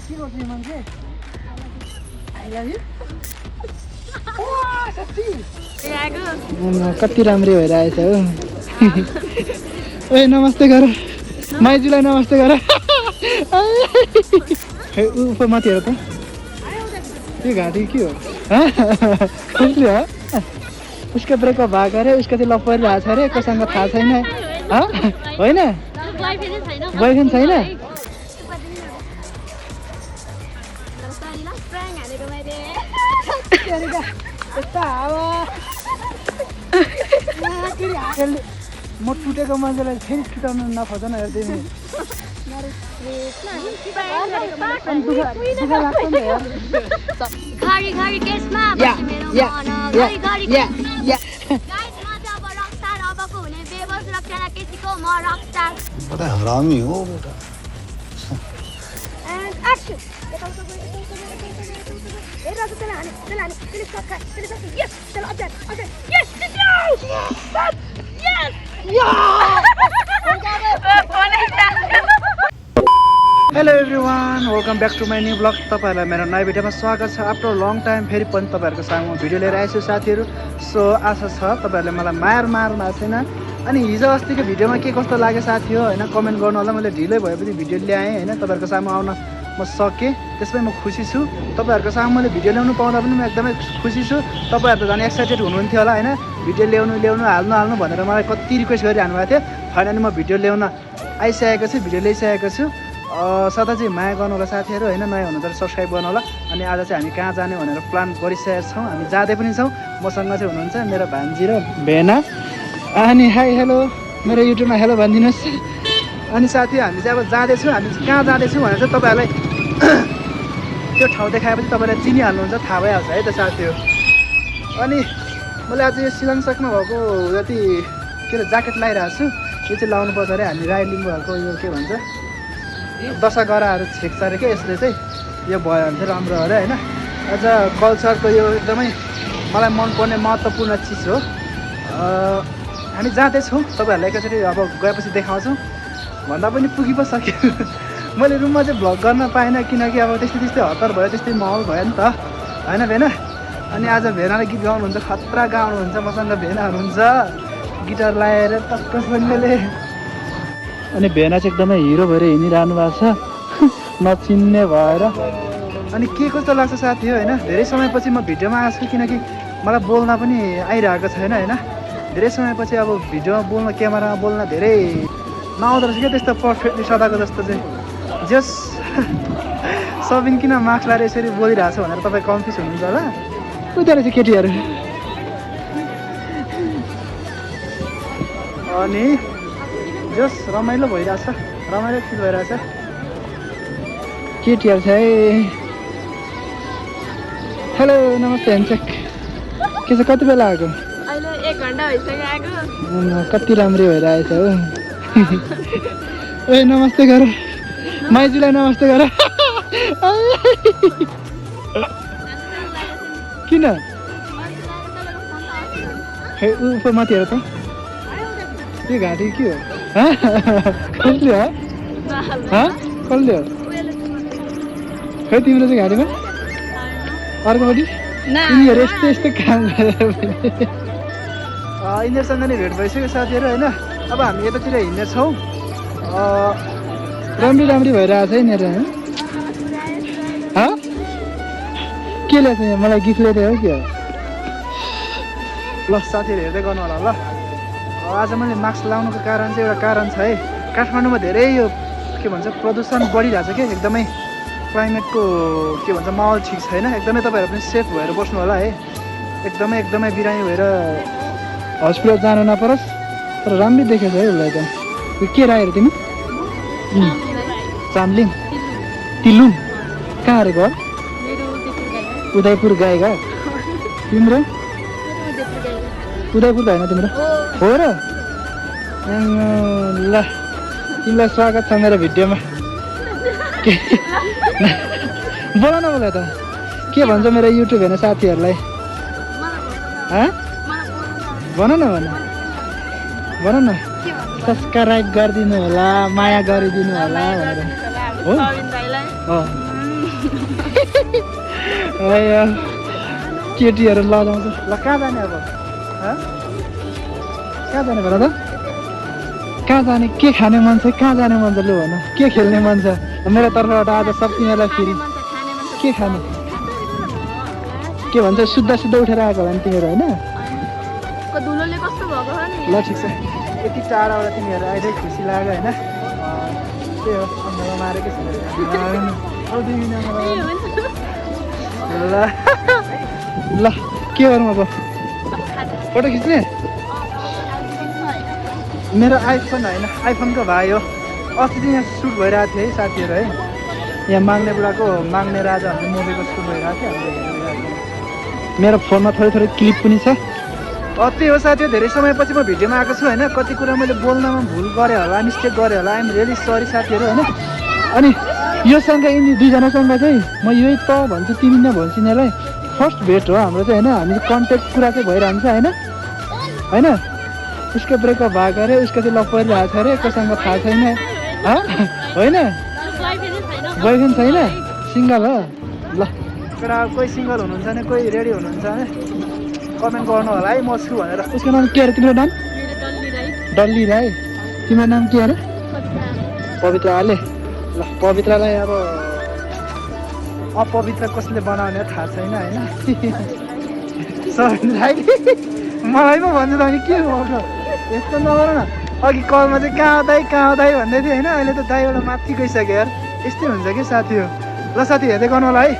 के गर्छ यो मान्छे आई लभ यु ओ सच्ची कति राम्रै भइरहेछ हो ओए नमस्ते गर माइजूलाई नमस्ते गर ऊपर माथि हेर त यो घाँटी के हो कसले हो उसको ब्रेकअप भएको अरे उसको चाहिँ लभ परिरहेको छ अरे कोसँग थाहा छैन होइन बोयफ्रेन्ड छैन म टुटेको मान्छेलाई फेरि छुटाउनु नखोजन हेर्दै बड़ा हरामी हो बेटा hello everyone welcome back to my new blog तपाईँहरूलाई मेरो नयाँ भिडियोमा स्वागत छ आफ्टर लङ टाइम फेरि पनि तपाईँहरूको सामु भिडियो लिएर आएछु साथीहरू सो आशा छ तपाईँहरूले मलाई मार्नु भएको छैन अनि हिजो अस्तिको भिडियोमा के कस्तो लाग्यो साथी हो होइन कमेन्ट गर्नु होला मैले ढिलै भए पनि भिडियो ल्याएँ होइन तपाईँहरूको सामु आउन म सकेँ त्यसमै म खुसी छु तपाईँहरूको सामु मैले भिडियो ल्याउनु पाउँदा पनि म एकदमै खुसी छु तपाईँहरू त झन् एक्साइटेड हुनुहुन्थ्यो होला होइन भिडियो ल्याउनु हाल्नु भनेर मलाई कति रिक्वेस्ट गरिरहनु भएको थियो फाइनली म भिडियो ल्याउन आइसकेको छु भिडियो ल्याइसकेको छु सदा चाहिँ माया गर्नु होला साथीहरू होइन नयाँ हुनु त सब्सक्राइब गर्नु होला अनि आज चाहिँ हामी कहाँ जाने भनेर प्लान गरिसकेका छौँ हामी जाँदै पनि छौँ मसँग चाहिँ हुनुहुन्छ मेरो भान्जी र भेना अनि हाई हेलो मेरो युट्युबमा हेलो भनिदिनुहोस् अनि साथी हामी चाहिँ अब जाँदैछौँ हामी कहाँ जाँदैछौँ भनेर चाहिँ तपाईँहरूलाई त्यो ठाउँ देखाएपछि तपाईँलाई चिनिहाल्नुहुन्छ थाहा भइहाल्छ है त साथीहरू अनि मैले आज यो सिलङसकमा भएको जति के अरे ज्याकेट लगाइरहेको छु यो चाहिँ लाउनुपर्छ अरे हामी राई लिम्बूहरूको यो के भन्छ दशा गराहरू छेक्छ अरे क्या यसले चाहिँ यो भयो भने चाहिँ राम्रो अरे होइन अझ कल्चरको यो एकदमै मलाई मनपर्ने महत्त्वपूर्ण चिज हो हामी जाँदैछौँ तपाईँहरूलाई एकैचोटि अब गएपछि देखाउँछौँ भन्दा पनि पुगी पो सक्यो मैले रुममा चाहिँ भ्लग गर्न पाइनँ किनकि अब त्यस्तै हतार भयो त्यस्तै माहौल भयो नि त होइन भेना अनि आज भेनाले गीत गाउनुहुन्छ खतरा गाउनुहुन्छ मसँग भेना हुनुहुन्छ गिटार लगाएर टक्कसँगले अनि भेना चाहिँ एकदमै हिरो भएर हिँडिरहनु भएको छ नचिन्ने भएर अनि के कस्तो लाग्छ साथी हो होइन धेरै समयपछि म भिडियोमा आएको छु किनकि मलाई बोल्न पनि आइरहेको छैन होइन धेरै समयपछि अब भिडियोमा बोल्न क्यामेरामा बोल्न धेरै नआउँदो रहेछ क्या त्यस्तो पर्फेक्टली सदाको जस्तो चाहिँ जस सबिन किन मार्क्स लाएर यसरी बोलिरहेको छ भनेर तपाईँ कन्फ्युज हुनुहुन्छ होला उता रहेछ केटीहरू अनि जस रमाइलो भइरहेछ रमाइलो फिल भइरहेछ केटीहरू छ है हेलो नमस्ते हेन्चेक के छ कति बेला आएको अहिले 1 घन्टा भइसक्यो आएको कति राम्रै भइरहेछ हो ओए नमस्ते गर माइजूलाई नमस्ते गर किन ऊपर माथि हेर त यो घाँटी के हो कसले हो कसले हो खै तिम्रो चाहिँ घाँटीमा अर्कोपट्टि यिनीहरू यस्तै यस्तै काम गरेर यिनीहरूसँग नै भेट भइसक्यो साथीहरू होइन अब हामी यतातिर हिँड्नेछौँ राम्री भइरहेको छ यिनीहरू होइन के ल्याएको छ यहाँ मलाई गिफ्ट ल्याएको हो कि हो ल साथीहरू हेर्दै गर्नु होला ल आज मैले मास्क लाउनुको कारण चाहिँ एउटा कारण छ है काठमाडौँमा धेरै यो के भन्छ प्रदूषण बढिरहेको छ क्या एकदमै क्लाइमेटको के भन्छ माहौल ठिक छैन एकदमै तपाईँहरू पनि सेफ भएर बस्नु होला है एकदमै बिरामी भएर हस्पिटल जानु नपरोस् तर राम्रै देखेको छ है उसलाई त यो के राखेर तिमी चाम्लिङ तिलुङ कहाँ अरे घर उदयपुर गाईघाट तिम्रो उदयपुर होइन तिम्रो हो र ल तिमीलाई स्वागत छ मेरो भिडियोमा बोला न त के भन्छ मेरो युट्युब हेर्ने साथीहरूलाई भन न सब्सक्राइब गरिदिनु होला माया गरिदिनु होला भनेर हो केटीहरू लजाउँछ ल कहाँ जाने अब कहाँ जाने भन त कहाँ जाने के खाने मन छ कहाँ जाने मन छ लु भन के खेल्ने मन छ मेरो तर्फबाट आज सब तिमीहरूलाई फेरि के खाने के भन्छ शुद्ध शुद्ध उठेर आएको होला नि तिमीहरू होइन धुलोले कस्तो भएको हो नि ल ठिक छ यति टाढाबाट तिमीहरू आइदिए खुसी लाग्यो होइन त्यही हो मलाई मारेकै छ ल ल के गरौँ अब फोटो खिच्ने मेरो आइफोन होइन आइफोनको भाइ हो अस्ति चाहिँ यहाँ सुट भइरहेको थियो है साथीहरू है यहाँ माग्ने बुढाको माग्ने राजा भन्ने मुभीको सुट भइरहेको थियो हामीले हेरिरहेको थियौँ। मेरो फोनमा थोरै थोरै क्लिप पनि छ त्यही हो साथी धेरै समयपछि म भिडियोमा आएको छु होइन कति कुरा मैले बोल्नमा भुल गरेँ होला मिस्टेक गरेँ होला आइएम रियली सरी साथीहरू होइन अनि योसँग यिनी दुईजनासँग चाहिँ म यही त भन्छु तिमी नै भन्छु यिनीहरूलाई फर्स्ट भेट हो हाम्रो चाहिँ होइन हामी कन्ट्याक्ट कुरा चाहिँ भइरहन्छ होइन होइन उसको ब्रेकअप भएको अरे उसको चाहिँ लभ परिरहेको छ अरे कोसँग थाहा छैन होइन बोयफ्रेन्ड छैन सिङ्गल हो ल तर कोही सिङ्गल हुनुहुन्छ भने कोही रेडी हुनुहुन्छ भने कमेन्ट गर्नु होला है म छु भनेर उसको नाम के अरे तिम्रो नाम डल्ली राई तिम्रो नाम के अरे पवित्र आले ल पवित्रलाई अब अपवित्र कसले बनाउने थाहा छैन होइन सबै मलाई पो भन्छु त अनि के गर्नु यस्तो नगर न अघि कलमा चाहिँ कहाँ दाई भन्दै थियो होइन अहिले त दाईबाट माथि गइसक्यो यार यस्तै हुन्छ कि साथी हो ल साथी हेर्दै गर्नु होला है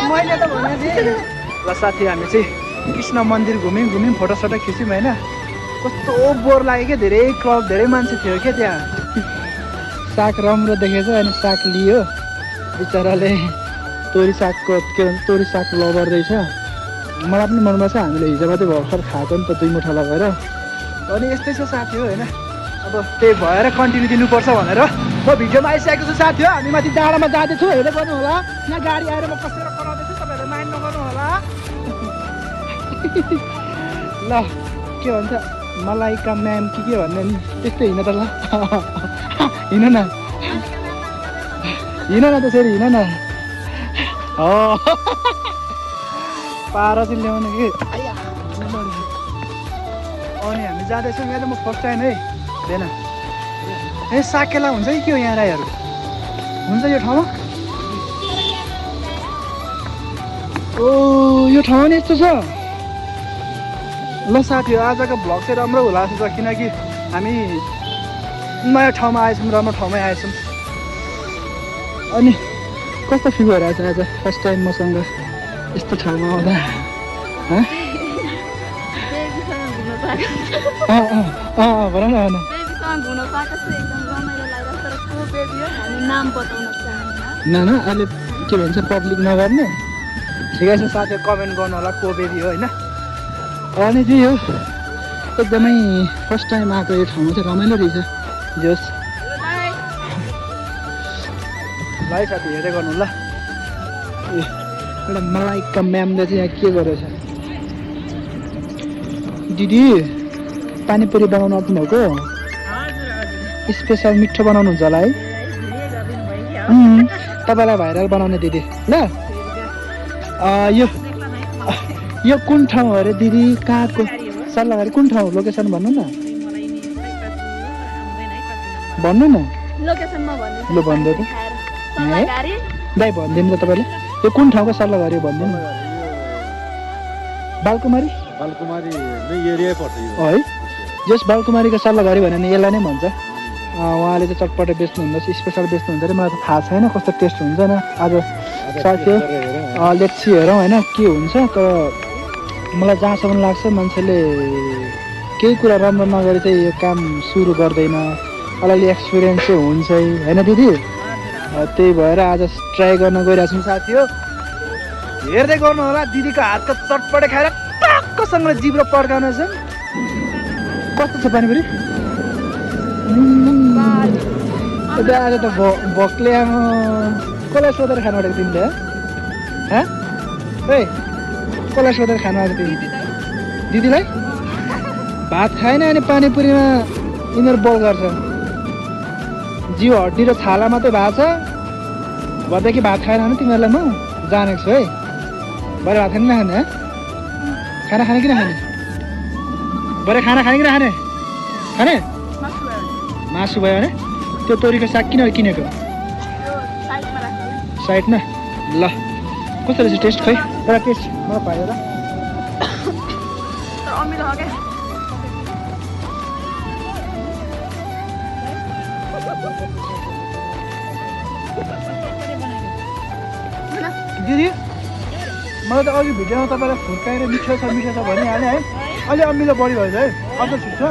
मैले त भने ल साथी हामी चाहिँ कृष्ण मन्दिर घुम्यौँ फोटोसोटो खिच्यौँ होइन कस्तो बोर लाग्यो क्या धेरै क्राउड धेरै मान्छे थियो क्या त्यहाँ साग राम्रो देखेछ अनि साग लियो बिचराले तोरी सागको के भन्छ तोरी साग लबर रहेछ मलाई पनि मनमा छ हामीले हिजो मात्रै भर्खर खाएको नि त 2 मुठा लगाएर अनि यस्तै छ साथी हो होइन अब त्यही भएर कन्टिन्यू दिनुपर्छ भनेर म भिडियोमा आइसकेको छु साथी हो हामी माथि डाँडामा जाँदैछु हेर्दै गर्नु होला यहाँ गाडी आएर म कसेर कराउँदैछु तपाईँहरूले माइन्ड नगर्नु होला ल के भन्छ मलाइका म्याम के भन्ने नि त्यस्तै हिँड त ल हिँड न त्यसरी हिँड न हो पारा चाहिँ ल्याउनु कि अनि हामी जाँदैछौँ यहाँ त म फर्स्ट टाइम है हुँदैन ए साकेला हुन्छ कि के हो यहाँ राईहरू हुन्छ यो ठाउँमा ओ यो ठाउँ नि यस्तो छ ल साथीहरू आजको भ्लग चाहिँ राम्रो होला जस्तो छ किनकि हामी नयाँ ठाउँमा आएछौँ राम्रो ठाउँमै आएछौँ अनि कस्तो फिल भइरहेछ आज फर्स्ट टाइम मसँग यस्तो ठाउँमा आउँदा भन न भन न अहिले के भन्छ पब्लिक नगर्ने ठिकै छ साथीहरू कमेन्ट गर्नु होला को बेबी हो होइन अनि त्यही हो एकदमै फर्स्ट टाइम आएको यो ठाउँमा चाहिँ रमाइलो रहेछ जोस् ल है साथी हेर्दै गर्नु ल एउटा मलाइका म्यामले चाहिँ यहाँ के गरेछ दिदी पानीपुरी बनाउनु आउनुभएको स्पेसल मिठो बनाउनुहुन्छ होला है तपाईँलाई भाइरल बनाउने दिदी ल यो कुन ठाउँ हो अरे दिदी कहाँको सल्लाहबारी कुन ठाउँ लोकेसन भन्नु न भन्नु न ल भन्दै त दाइ भनिदिनु त तपाईँले यो कुन ठाउँको सल्लाहबारी भनिदिनु बालकुमारी है जस बालकुमारीको सल्लाहबारी भन्यो भने यसलाई नै भन्छ उहाँले चाहिँ चटपटे बेच्नुहुन्छ स्पेसल बेच्नुहुन्छ अरे मलाई त थाहा छैन कस्तो टेस्ट हुन्छ न आज साथी लेट्सी हेरौँ होइन के हुन्छ तर मलाई जहाँसम्म लाग्छ मान्छेले केही कुरा राम्रो नगरी चाहिँ यो काम सुरु गर्दैन अलिअलि एक्सपिरियन्स चाहिँ हुन्छै होइन दिदी त्यही भएर आज ट्राई गर्न गइरहेको छौँ साथी हो हेर्दै गर्नु होला दिदीको हातको चटपटे खाएर टक्कसँगले जिब्रो पड्काउनु छ कस्तो छ पानीपुरी आज त भोकले आमा कसलाई सोधेर खानु आँटेको तिमीले ए कसलाई सोधेर खानु आएको तिमी दिदीलाई भात खाएन अनि पानीपुरीमा यिनीहरू बोल गर्छ जिउ हड्डी र छाला मात्रै भएको छ भदेखि भात खाएन भने तिमीहरूलाई म जानेको छु है भरे भात खाने नखाने खाना खाने कि नखाने भरे खाना खाने कि नखाने खाने मासु भयो भने त्यो तोरीको साग किन किनेको साइडमा ल कस्तो रहेछ टेस्ट खै एउटा टेस्ट मलाई पायो र दिदी मलाई त अघि भिडियोमा तपाईँलाई फुर्काएर मिठो छ भनिहालेँ है अलि अमिलो बढी भएछ है अझ ठिक छ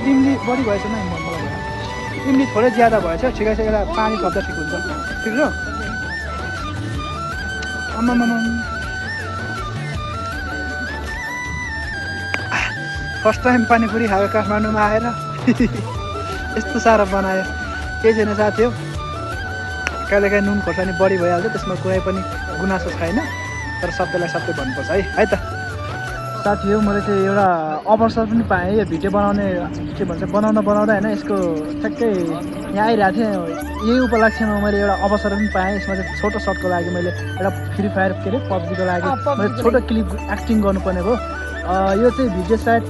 इमली बढी भएछ नै मलाई इमली थोरै ज्यादा भएछ ठिकै छ यसलाई पानी थप्दा ठिक हुन्छ ठिक छ आमामा फर्स्ट टाइम पानीपुरी खायो काठमाडौँमा आएर यस्तो साह्रो बनायो केही छैन साथी हो कहिलेकाहीँ नुन खोर्सानी बढी भइहाल्छ त्यसमा कुनै पनि गुनासो छैन तर सत्यलाई सत्य भन्नुपर्छ है त साथी हो मैले चाहिँ एउटा अवसर पनि पाएँ यो भिडियो बनाउने के भन्छ बनाउँदा होइन यसको ठ्याक्कै यहाँ आइरहेको थिएँ यही उपलक्ष्यमा मैले एउटा अवसर पनि पाएँ यसमा चाहिँ छोटो सर्टको लागि मैले एउटा फ्री फायर के अरे पब्जीको लागि मैले छोटो क्लिप एक्टिङ गर्नुपर्ने भयो यो चाहिँ भिडियो सायद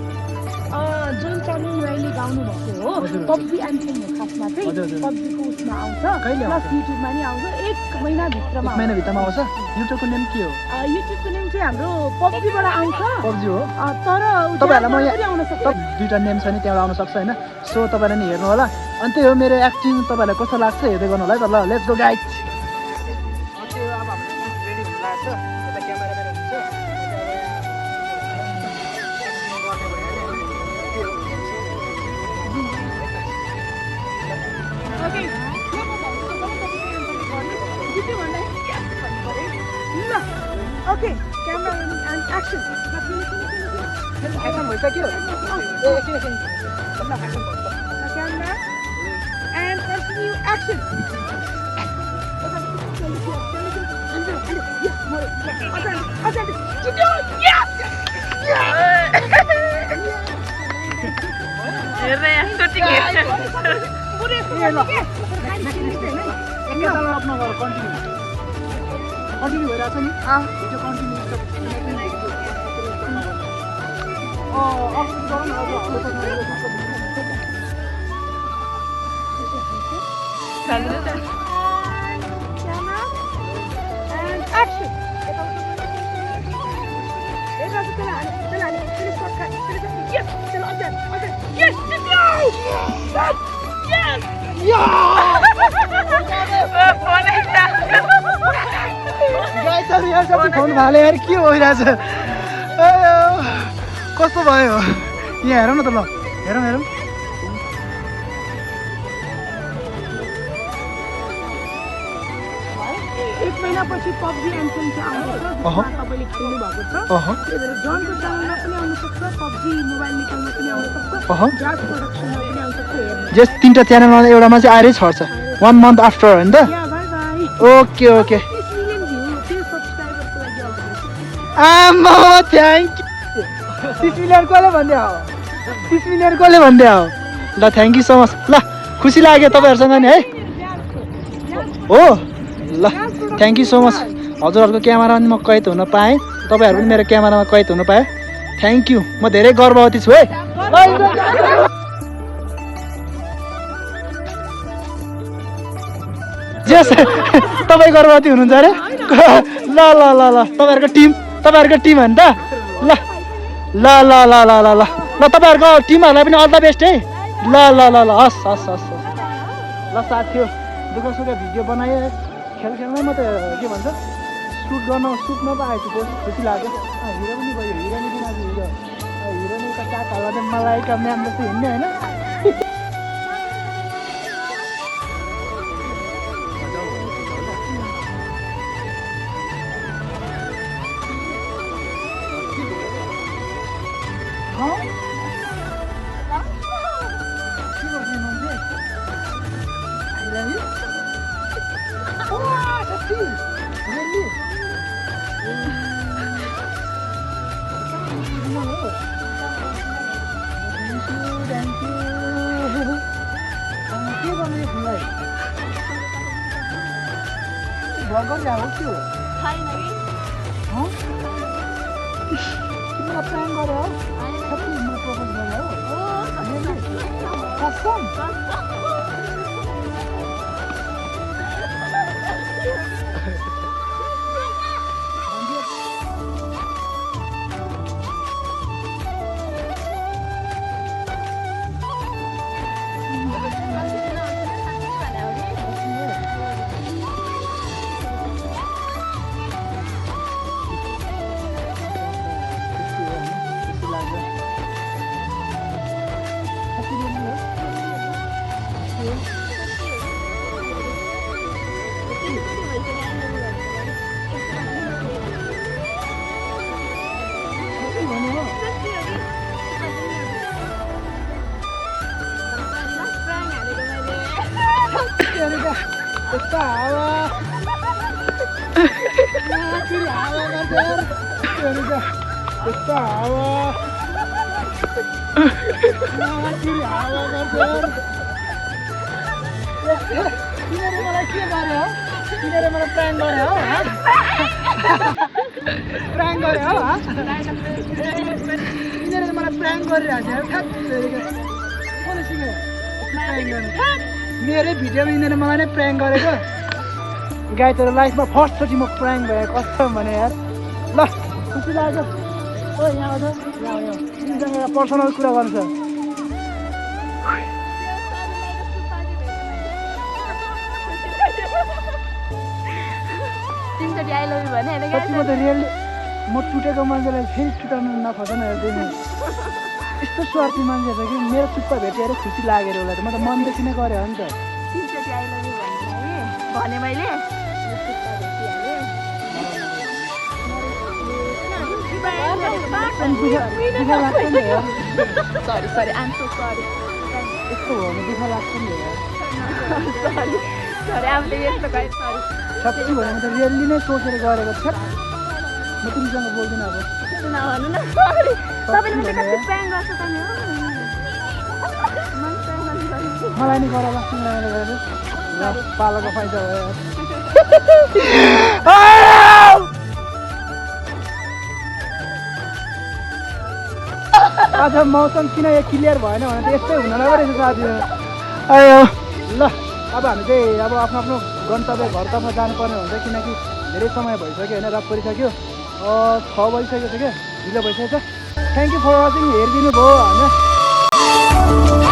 जुन च्यानल अहिले गाउनु भएको हो पब्जी एन्थेम हो खासमा चाहिँ पब्जीको उसमा आउँछ प्लस युट्युबमा नि आउँछ एक महिनाभित्रमा आउँछ युट्युबको नेम के हो युट्युबको नेम चाहिँ हाम्रो पब्जीबाट आउँछ पब्जी हो तर तपाईँहरूलाई म आउन सक्छ दुईवटा नेम छ नि त्यहाँबाट आउन सक्छ होइन सो तपाईँले नि हेर्नु होला अनि त्यही हो मेरो एक्टिङ तपाईँहरूलाई कस्तो लाग्छ हेर्दै गर्नु होला है त ल let's go guys Okay, camera and action. Action भइसक्यो एकछिन Camera and continue action. Continue भइरहेको छ नि भिडियो कन्टिन्यू फोन भाले यार के भइरहेछ कस्तो भयो यहाँ हेरौँ न त ल हेरौँ एक महिनापछि पब्जी एन्थेम चाहिँ आउँछ तपाईँले खेल्नु भएको छ त्यही भएर जनको च्यानलमा पनि आउन सक्छ पब्जी मोबाइल निकाल्न पनि आउन सक्छ जाज प्रोडक्सनमा पनि आउन सक्छ जस तीनटा च्यानलमा एउटामा चाहिँ आएरै छर्छ 1 month आफ्टर होइन त ओके आमा थ्याङ्क यू 6 मिलियन कसले भन्दै हो ल थ्याङ्क यू सो मच ल खुसी लाग्यो तपाईँहरूसँग नि है हो ल थ्याङ्क यू सो मच हजुरहरूको क्यामेरामा म कैद हुन पाएँ तपाईँहरू पनि मेरो क्यामेरामा कैद हुन पाएँ थ्याङ्क यू म धेरै गर्ववती छु है जेस तपाईँ गर्भवती हुनुहुन्छ अरे ल ल ल ल तपाईँहरूको टिम हो नि त ल ल ल ल ल ल ल ल तपाईँहरूको टिमहरूलाई पनि अल द बेस्ट है ल ल ल ल हस् हस् हस् ल साथी हो दुःख सुख भिडियो बनाएँ खेलमै म त के भन्छ सुटमा पो आएछु खुसी लाग्यो हिरो पनि भयो हिरोनी पनि आज हिरोनीका काकाहरूलाई चाहिँ मलाई म्याम जस्तो हिँड्ने होइन भ्लग गरिरहेको के हो छैन कि हँ तिमीलाई प्लान गरे हो कति म प्रपोज गरे हो कसम यस्ता हावा फेरि हावा गर्छ यस्ता हावा फेरि हावा गर्छ तिनीहरूले मलाई के गरे हो तिनीहरूले मलाई प्राङ गरे हो प्राङ गरे हो तिनीहरूले मलाई प्राङ गरिरहेको छ मेरै भिडियोमा यिनीहरूले मलाई नै प्राङ गरेको गाई तर लाइफमा फर्स्टचोटि म प्राङ भएँ कसम भने यार ल खुसी लाग्यो ओ यहाँ आउँछ तिमीसँग एउटा पर्सनल कुरा गर्नु छ तिनचोटि आई लभ यु भने हैन सच्ची म त रियली म टुटेको मान्छेलाई फेरि टुटाउनु नखोजन हेर्दैन यस्तो स्वार्थी मान्छे छ कि मेरो चुप्पा भेटेर खुसी लागेर उसलाई त म त मनदेखि नै गरेँ हो नि त तिनचोटि आई लभ यु भने मैले सरी सरी आम सो सरी यस्तो हो भने दुःख लाग्छ नि यार सरी सरी आफूले यस्तो गरे सरी सच्ची भने म त रियल्ली नै सोचेर गरेको छ म तिमीसँग बोल्दिनँ अब नभन्नु न सरी तपाईँले मलाई कति प्राङ गर्छ त नि मलाई नि गर लाग्छ गरेर पालाको फाइदा भयो आज मौसम किन यो क्लियर भएन भने त यस्तै हुन नगरेको साथीहरू आयो ल अब हामी चाहिँ अब आफ्नो आफ्नो गन्तव्य घरतर्फ जानुपर्ने हुन्छ किनकि धेरै समय भइसक्यो होइन रात परिसक्यो 6 बजिसकेको छ क्या ढिलो भइसकेको छ थ्याङ्क यू फर वाचिङ हेरिदिनु भयो होइन